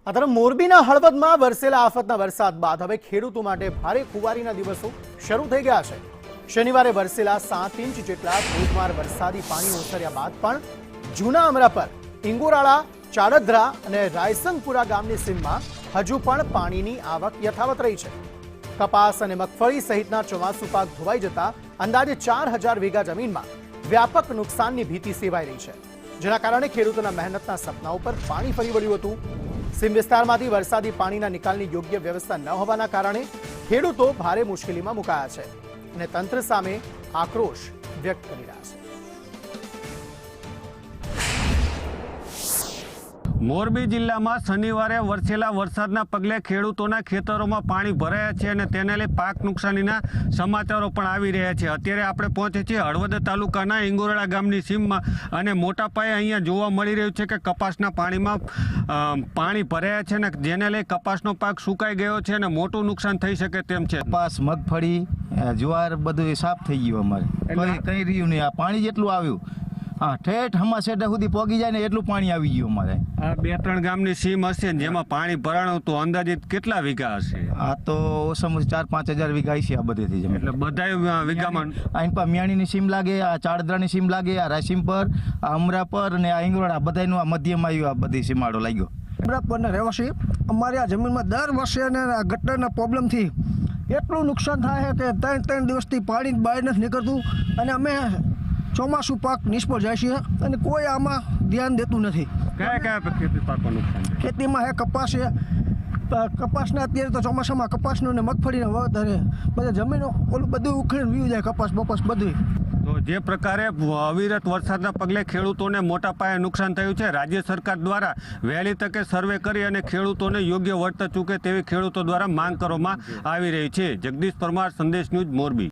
આ તરફ મોરબીના હળવદમાં વરસેલા આફતના વરસાદ બાદ હવે ખેડૂતો માટે ભારે ખુવારીના દિવસો શરૂ થઈ ગયા છે। શનિવારે વરસેલા 7 ઇંચ જેટલા ધોધમાર વરસાદી પાણી ઓસર્યા બાદ પણ જૂના અમરાપર, ઇંગોરાળા, ચાડદ્રા અને રાયસંગપુરા ગામની સીમમાં હજુ પણ પાણીની આવક યથાવત રહી છે। કપાસ અને મગફળી સહિતના ચોમાસુ પાક ધોવાઈ જતા અંદાજે 4000 વીઘા જમીનમાં વ્યાપક નુકસાનની ભીતિ સેવાઈ રહી છે, જેના કારણે ખેડૂતોના મહેનતના સપના ઉપર પાણી ફરી વળ્યું હતું। સીમ વિસ્તારમાંથી વરસાદી પાણીના નિકાલની યોગ્ય વ્યવસ્થા ન હોવાના કારણે ખેડૂતો ભારે મુશ્કેલીમાં મુકાયા છે અને તંત્ર સામે આક્રોશ વ્યક્ત કરી રહ્યા છે। મોરબી જિલ્લામાં શનિવારે વરસેલા વરસાદના પગલે ખેડૂતોના ખેતરોમાં પાણી ભરાયા છે અને તેને લઈ પાક નુકસાનીના સમાચારો પણ આવી રહ્યા છે। અત્યારે આપણે પહોંચે છીએ હળવદ તાલુકાના ઇંગોરાળા ગામની સીમમાં અને મોટા પાયે અહીંયા જોવા મળી રહ્યું છે કે કપાસના પાણીમાં પાણી ભરાયા છે અને જેને લઈ કપાસનો પાક સુકાઈ ગયો છે અને મોટું નુકસાન થઈ શકે તેમ છે। કપાસ, મગફળી, જુવાર બધું સાફ થઈ ગયું અમારે, કઈ રહ્યું નહીં। આ પાણી જેટલું આવ્યું, હા, ઠેઠ હમા સેડા સુધી પોગી જાય ને એટલું પાણી આવી ગયું અમારે। આ 2-3 ગામની સીમ હશે ને જેમાં પાણી ભરાણું તો અંદાજિત કેટલા વીઘા હશે? આ તો ઓછામાં ઓછી 4-5 હજાર વીઘા છે આ બધેથી જમીન। એટલે બધા વીઘામાં અહીં પર મિયાણીની સીમ લાગે, આ ચાડદ્રાની સીમ લાગે, આ રાયસીમ પર, આ અમરા પર અને આ ઇંગોરાળા બધાનું આ મધ્યમાં આવ્યું, આ બધી સીમાડો લાગ્યો। અમરાપરના રહેવાસી અમારી આ જમીનમાં દર વર્ષે અને આ ગટરના પ્રોબ્લેમથી એટલું નુકસાન થાય છે કે 3 દિવસથી પાણી બહાર નથી નીકળતું અને અમે ચોમાસું પાક નિષ્ફળ જાય છે અને કોઈ આમાં ધ્યાન દેતું નથી। કયા ખેતી પાકો નુકસાન છે? ખેતીમાં હે કપાસ છે, કપાસના અત્યારે તો ચોમાસામાં કપાસનું ને મગફળીને વાવેતર બધા જમીનો ઓલું બધું ઉખડીને વીવું જાય, કપાસ બપાસ બધું। તો જે પ્રકારે અવિરત વરસાદના પગલે ખેડૂતોને મોટા પાયે નુકસાન થયું છે, રાજ્ય સરકાર દ્વારા વહેલી તકે સર્વે કરી અને ખેડૂતોને યોગ્ય વળતર ચૂકે તેવી ખેડૂતો દ્વારા માંગ કરવામાં આવી રહી છે। જગદીશ પરમાર, સંદેશ ન્યૂઝ, મોરબી।